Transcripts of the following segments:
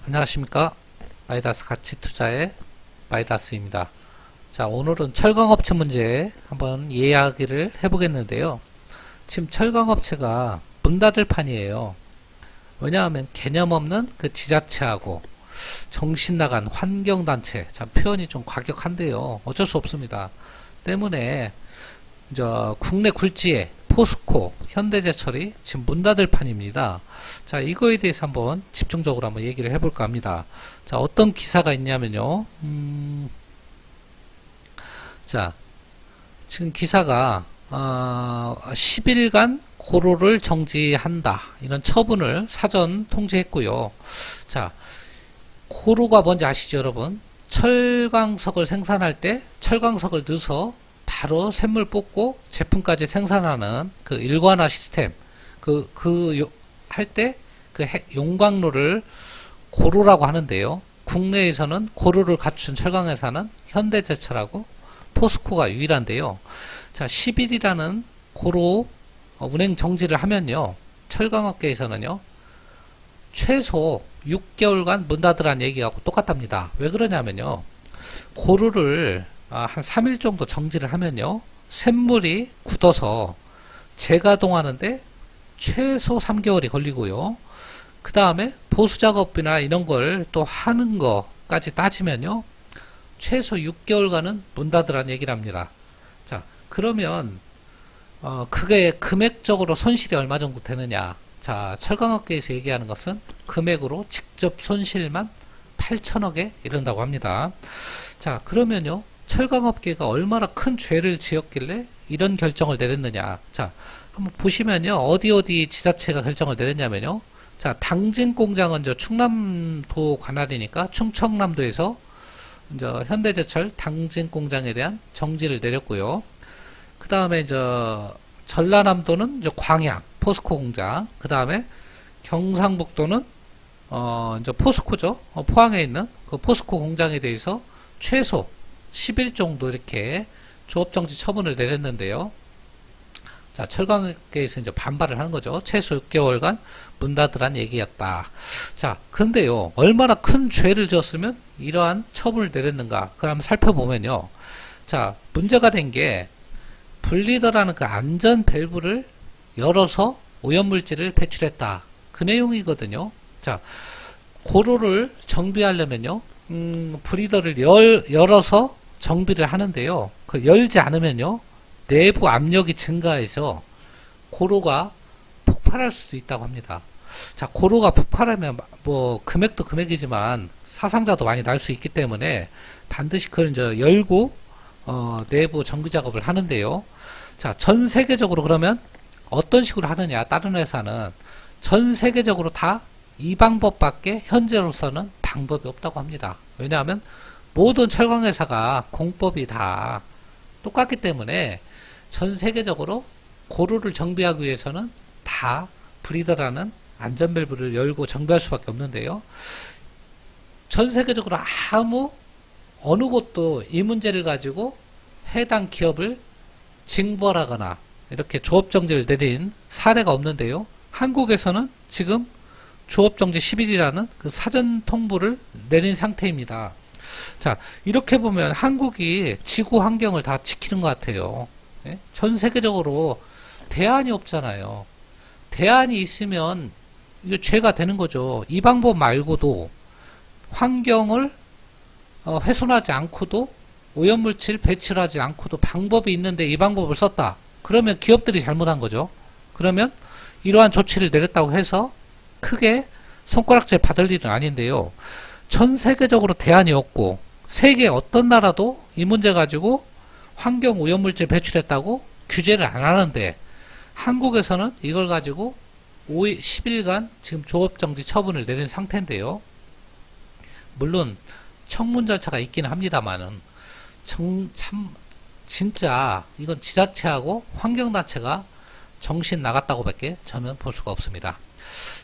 안녕하십니까. 마이다스 가치투자의 마이다스입니다. 자, 오늘은 철강업체 문제 한번 이야기를 해보겠는데요. 지금 철강업체가 문 닫을 판이에요. 왜냐하면 개념 없는 그 지자체하고 정신 나간 환경단체, 참 표현이 좀 과격한데요. 어쩔 수 없습니다. 때문에 이제 국내 굴지의 포스코, 현대제철이 지금 문 닫을 판입니다. 자, 이거에 대해서 한번 집중적으로 한번 얘기를 해볼까 합니다. 자, 어떤 기사가 있냐면요. 자, 지금 기사가 10일간 고로를 정지한다. 이런 처분을 사전 통지했고요. 자, 고로가 뭔지 아시죠, 여러분? 철강석을 생산할 때 철강석을 넣어서 바로 샘물 뽑고 제품까지 생산하는 그 일관화 시스템, 할 때 그 용광로를 고로라고 하는데요. 국내에서는 고로를 갖춘 철강회사는 현대제철하고 포스코가 유일한데요. 자, 10일이라는 고로 운행 정지를 하면요. 철강업계에서는요. 최소 6개월간 문 닫으라는 얘기하고 똑같답니다. 왜 그러냐면요. 고로를 한 3일 정도 정지를 하면요. 샘물이 굳어서 재가동하는데 최소 3개월이 걸리고요. 그 다음에 보수작업이나 이런 걸 또 하는 거까지 따지면요. 최소 6개월간은 문 닫으라는 얘기를 합니다. 자, 그러면 그게 금액적으로 손실이 얼마 정도 되느냐. 자, 철강업계에서 얘기하는 것은 금액으로 직접 손실만 8천억에 이른다고 합니다. 자, 그러면요. 철강업계가 얼마나 큰 죄를 지었길래 이런 결정을 내렸느냐. 자, 한번 보시면요. 어디 지자체가 결정을 내렸냐면요. 자, 당진 공장은 저 충남도 관할이니까 충청남도에서 이제 현대제철 당진 공장에 대한 정지를 내렸고요. 그 다음에 이제 전라남도는 이제 광양 포스코 공장, 그 다음에 경상북도는 이제 포스코죠. 포항에 있는 그 포스코 공장에 대해서 최소 10일 정도 이렇게 조업정지 처분을 내렸는데요. 자, 철강업계에서 이제 반발을 하는 거죠. 최소 6개월간 문 닫으란 얘기였다. 자, 그런데요, 얼마나 큰 죄를 지었으면 이러한 처분을 내렸는가? 그걸 한번 살펴보면요. 자, 문제가 된 게 분리더라는 그 안전 밸브를 열어서 오염물질을 배출했다. 그 내용이거든요. 자, 고로를 정비하려면요, 브리더를 열어서 정비를 하는데요. 그 열지 않으면요, 내부 압력이 증가해서 고로가 폭발할 수도 있다고 합니다. 자, 고로가 폭발하면 뭐 금액도 금액이지만 사상자도 많이 날 수 있기 때문에 반드시 그걸 이제 열고 내부 정비 작업을 하는데요. 자, 전 세계적으로 그러면 어떤 식으로 하느냐? 다른 회사는 전 세계적으로 다 이 방법밖에 현재로서는 방법이 없다고 합니다. 왜냐하면 모든 철강회사가 공법이 다 똑같기 때문에 전 세계적으로 고로를 정비하기 위해서는 다 브리더라는 안전밸브를 열고 정비할 수밖에 없는데요. 전 세계적으로 어느 곳도 이 문제를 가지고 해당 기업을 징벌하거나 이렇게 조업정지를 내린 사례가 없는데요. 한국에서는 지금 조업정지 10일이라는 그 사전 통보를 내린 상태입니다. 자, 이렇게 보면 한국이 지구 환경을 다 지키는 것 같아요. 예? 전 세계적으로 대안이 없잖아요. 대안이 있으면 이게 죄가 되는 거죠. 이 방법 말고도 환경을 훼손하지 않고도 오염물질 배출하지 않고도 방법이 있는데 이 방법을 썼다. 그러면 기업들이 잘못한 거죠. 그러면 이러한 조치를 내렸다고 해서 크게 손가락질 받을 일은 아닌데요. 전 세계적으로 대안이 없고 세계 어떤 나라도 이 문제 가지고 환경 오염물질 배출했다고 규제를 안 하는데 한국에서는 이걸 가지고 10일간 지금 조업정지 처분을 내린 상태인데요. 물론 청문 절차가 있기는 합니다만은 진짜 이건 지자체하고 환경단체가 정신 나갔다고 밖에 저는 볼 수가 없습니다.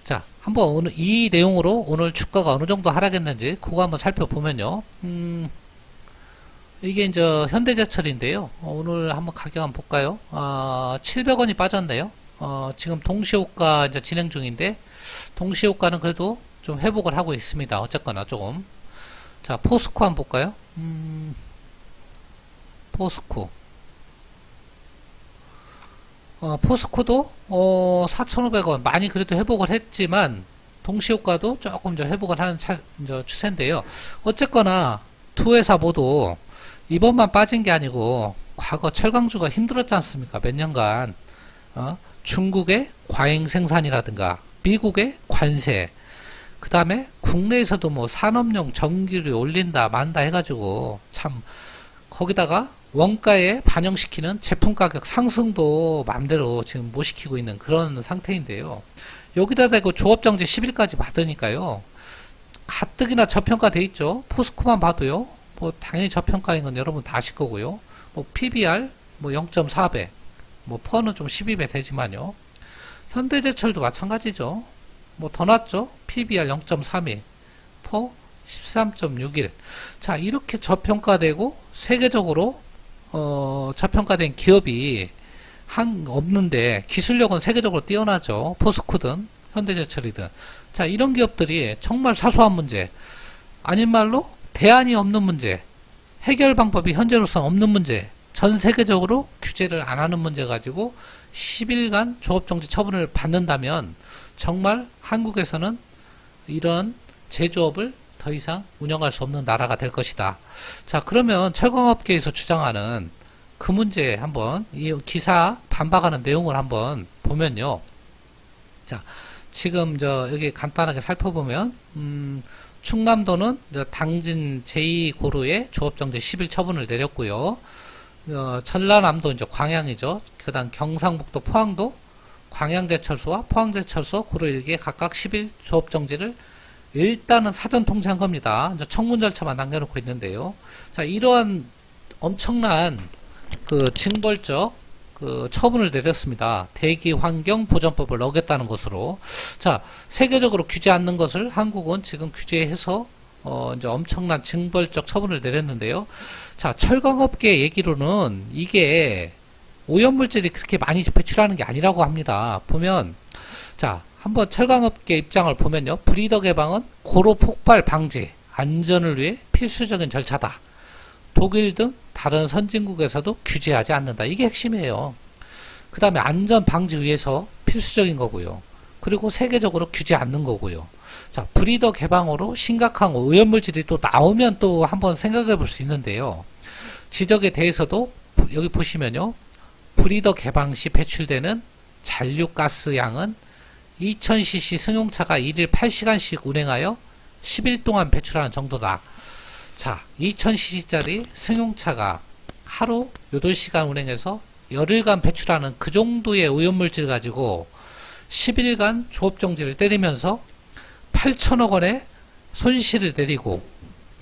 자, 한번 오늘 이 내용으로 오늘 주가가 어느 정도 하락했는지 그거 한번 살펴보면요. 이게 이제 현대제철인데요. 오늘 한번 가격 한번 볼까요? 700원이 빠졌네요. 지금 동시호가 이제 진행 중인데 동시호가는 그래도 좀 회복을 하고 있습니다. 어쨌거나 조금. 자, 포스코 한번 볼까요? 포스코. 포스코도 4,500원 많이 그래도 회복을 했지만 동시효과도 조금 회복을 하는 추세인데요. 어쨌거나 두 회사 모두 이번만 빠진 게 아니고 과거 철강주가 힘들었지 않습니까? 몇 년간 중국의 과잉 생산이라든가 미국의 관세, 그 다음에 국내에서도 뭐 산업용 전기료 올린다 만다 해가지고 참 거기다가 원가에 반영시키는 제품 가격 상승도 마음대로 지금 못 시키고 있는 그런 상태인데요. 여기다 대고 조업정지 10일까지 받으니까요. 가뜩이나 저평가돼 있죠. 포스코만 봐도요. 뭐 당연히 저평가인 건 여러분 다 아실 거고요. 뭐 PBR 뭐 0.4배, 뭐 퍼는 좀 12배 되지만요. 현대제철도 마찬가지죠. 뭐 더 낫죠. PBR 0.32, 퍼 13.61. 자, 이렇게 저평가되고 세계적으로 저평가된 기업이 없는데 기술력은 세계적으로 뛰어나죠. 포스코든 현대제철이든. 자, 이런 기업들이 정말 사소한 문제, 아닌 말로 대안이 없는 문제, 해결 방법이 현재로서는 없는 문제, 전 세계적으로 규제를 안 하는 문제 가지고 10일간 조업정지 처분을 받는다면 정말 한국에서는 이런 제조업을 더 이상 운영할 수 없는 나라가 될 것이다. 자, 그러면 철강업계에서 주장하는 그 문제 한번 이 기사 반박하는 내용을 한번 보면요. 자, 지금 여기 간단하게 살펴보면 충남도는 당진 제2고루에 조업정지 10일 처분을 내렸고요. 전라남도 광양이죠. 그다음 경상북도 포항도 광양제철소와 포항제철소 고루 1개 각각 10일 조업정지를 일단은 사전 통지한 겁니다. 청문 절차만 남겨놓고 있는데요. 자, 이러한 엄청난 징벌적 처분을 내렸습니다. 대기환경보전법을 어겼다는 것으로. 자, 세계적으로 규제 않는 것을 한국은 지금 규제해서 이제 엄청난 징벌적 처분을 내렸는데요. 자, 철강업계 얘기로는 이게 오염물질이 그렇게 많이 배출하는 게 아니라고 합니다. 보면, 자, 한번 철강업계 입장을 보면요. 브리더 개방은 고로 폭발 방지, 안전을 위해 필수적인 절차다. 독일 등 다른 선진국에서도 규제하지 않는다. 이게 핵심이에요. 그 다음에 안전 방지 위해서 필수적인 거고요. 그리고 세계적으로 규제 않는 거고요. 자, 브리더 개방으로 심각한 오염물질이 또 나오면 또 한번 생각해 볼 수 있는데요. 지적에 대해서도 여기 보시면요. 브리더 개방 시 배출되는 잔류가스 양은 2000cc 승용차가 1일 8시간씩 운행하여 10일 동안 배출하는 정도다. 자, 2000cc짜리 승용차가 하루 8시간 운행해서 열흘간 배출하는 그 정도의 오염물질 가지고 10일간 조업정지를 때리면서 8천억 원의 손실을 내리고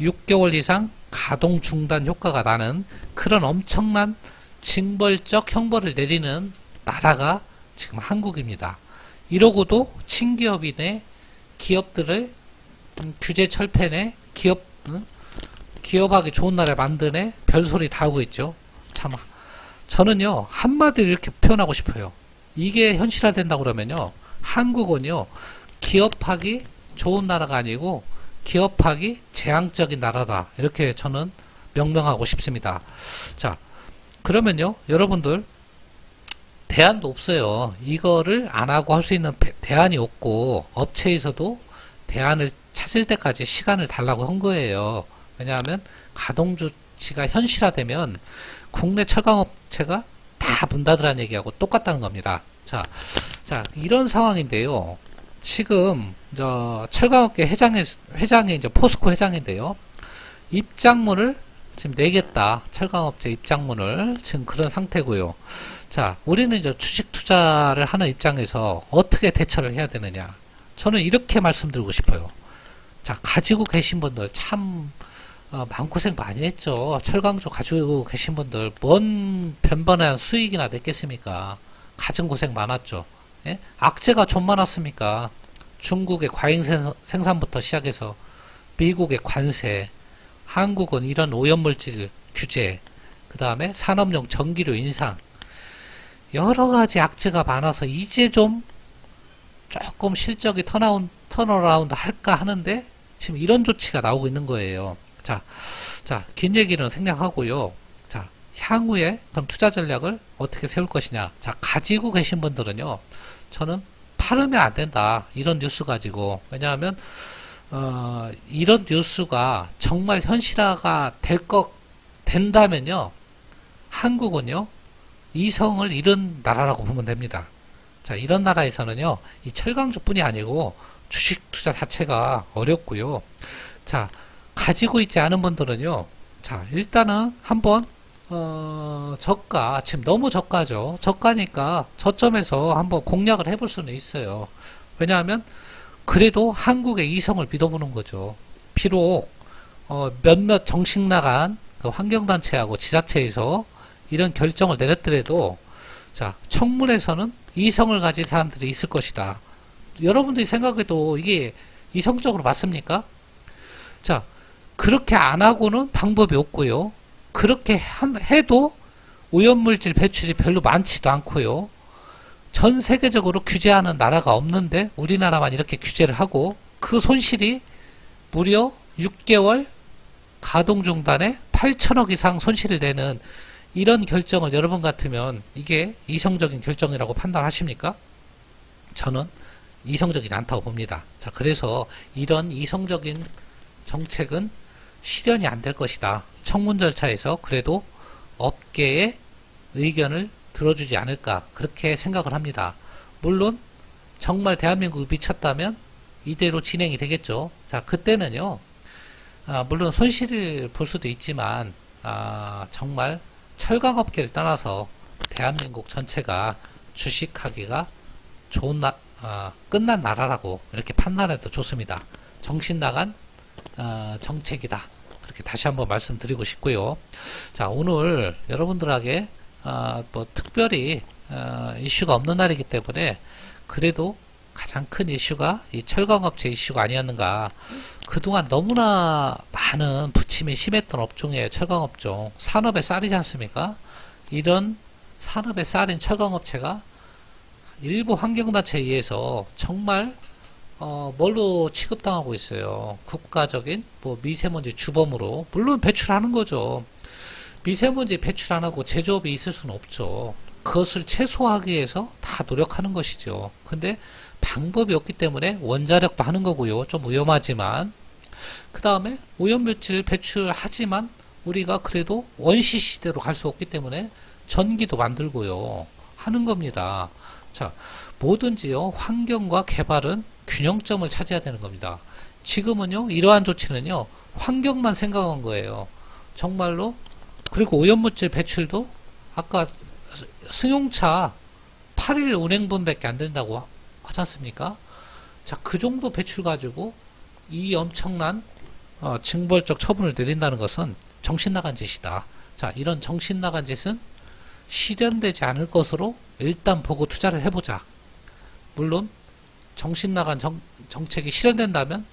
6개월 이상 가동 중단 효과가 나는 그런 엄청난 징벌적 형벌을 내리는 나라가 지금 한국입니다. 이러고도 친기업인의 기업들을 규제 철폐네 기업하기 좋은 나라에 만드네 별소리 다 하고 있죠. 참, 저는요 한마디로 이렇게 표현하고 싶어요. 이게 현실화된다고 그러면요 한국은요 기업하기 좋은 나라가 아니고 기업하기 재앙적인 나라다, 이렇게 저는 명명하고 싶습니다. 자, 그러면요 여러분들 대안도 없어요. 이거를 안 하고 할 수 있는 대안이 없고 업체에서도 대안을 찾을 때까지 시간을 달라고 한 거예요. 왜냐하면 가동조치가 현실화되면 국내 철강업체가 다 문 닫으라는 얘기하고 똑같다는 겁니다. 자, 이런 상황인데요. 지금 철강업계 회장이 이제 포스코 회장인데요. 입장문을 지금 내겠다. 철강업체 입장문을 지금 그런 상태고요. 자, 우리는 이제 주식 투자를 하는 입장에서 어떻게 대처를 해야 되느냐? 저는 이렇게 말씀드리고 싶어요. 자, 가지고 계신 분들 참 마음고생 많이 했죠. 철강주 가지고 계신 분들 뭔 변변한 수익이나 냈겠습니까? 가진 고생 많았죠. 예? 악재가 좀 많았습니까? 중국의 과잉 생산부터 시작해서 미국의 관세, 한국은 이런 오염물질 규제, 그 다음에 산업용 전기료 인상, 여러가지 악재가 많아서 이제 좀 조금 실적이 턴어라운드 할까 하는데 지금 이런 조치가 나오고 있는 거예요. 자, 긴 얘기는 생략하고요. 자, 향후에 그럼 투자 전략을 어떻게 세울 것이냐. 자, 가지고 계신 분들은요, 저는 팔으면 안 된다. 이런 뉴스 가지고. 왜냐하면, 이런 뉴스가 정말 현실화가 된다면요, 한국은요, 이성을 잃은 나라라고 보면 됩니다. 자, 이런 나라에서는요, 이 철강주뿐이 아니고 주식 투자 자체가 어렵고요. 자, 가지고 있지 않은 분들은요, 자, 일단은 한번, 저가, 지금 너무 저가죠. 저가니까 저점에서 한번 공략을 해볼 수는 있어요. 왜냐하면, 그래도 한국의 이성을 믿어보는 거죠. 비록, 몇몇 정신 나간 그 환경단체하고 지자체에서 이런 결정을 내렸더라도, 자, 청문회에서는 이성을 가진 사람들이 있을 것이다. 여러분들이 생각해도 이게 이성적으로 맞습니까? 자, 그렇게 안 하고는 방법이 없고요. 그렇게 해도 오염물질 배출이 별로 많지도 않고요. 전 세계적으로 규제하는 나라가 없는데 우리나라만 이렇게 규제를 하고 그 손실이 무려 6개월 가동 중단에 8천억 이상 손실을 내는 이런 결정을 여러분 같으면 이게 이성적인 결정이라고 판단하십니까? 저는 이성적이지 않다고 봅니다. 자, 그래서 이런 이성적인 정책은 실현이 안 될 것이다. 청문 절차에서 그래도 업계의 의견을 들어주지 않을까 그렇게 생각을 합니다. 물론 정말 대한민국이 미쳤다면 이대로 진행이 되겠죠. 자, 그때는요, 물론 손실을 볼 수도 있지만 정말 철강업계를 떠나서 대한민국 전체가 주식하기가 좋은 끝난 나라라고 이렇게 판단해도 좋습니다. 정신 나간 정책이다. 그렇게 다시 한번 말씀드리고 싶고요. 자, 오늘 여러분들에게 뭐 특별히 이슈가 없는 날이기 때문에 그래도 가장 큰 이슈가 이 철강업체 이슈가 아니었는가. 그동안 너무나 많은 부침이 심했던 업종이에요. 철강업종. 산업의 쌀이지 않습니까? 이런 산업의 쌀인 철강업체가 일부 환경단체에 의해서 정말 뭘로 취급당하고 있어요. 국가적인 뭐 미세먼지 주범으로. 물론 배출하는 거죠. 미세먼지 배출 안 하고 제조업이 있을 수는 없죠. 그것을 최소화하기 위해서 다 노력하는 것이죠. 근데 방법이 없기 때문에 원자력도 하는 거고요. 좀 위험하지만. 그 다음에 오염물질 배출하지만 우리가 그래도 원시 시대로 갈 수 없기 때문에 전기도 만들고요. 하는 겁니다. 자, 뭐든지요. 환경과 개발은 균형점을 차지해야 되는 겁니다. 지금은요. 이러한 조치는요. 환경만 생각한 거예요. 정말로. 그리고 오염물질 배출도 아까 승용차 8일 운행분밖에 안 된다고 하지 않습니까? 자, 그 정도 배출 가지고 이 엄청난 징벌적 처분을 내린다는 것은 정신나간 짓이다. 자, 이런 정신나간 짓은 실현되지 않을 것으로 일단 보고 투자를 해보자. 물론 정신나간 정책이 실현된다면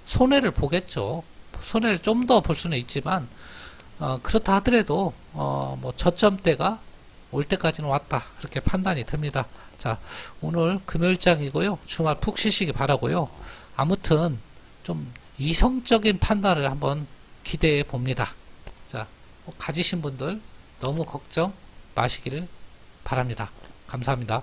손해를 보겠죠. 손해를 좀 더 볼 수는 있지만 그렇다 하더라도 뭐 저점대가 올 때까지는 왔다. 그렇게 판단이 됩니다. 자, 오늘 금요일장이고요. 주말 푹 쉬시기 바라고요. 아무튼 좀 이성적인 판단을 한번 기대해 봅니다. 자, 가지신 분들 너무 걱정 마시기를 바랍니다. 감사합니다.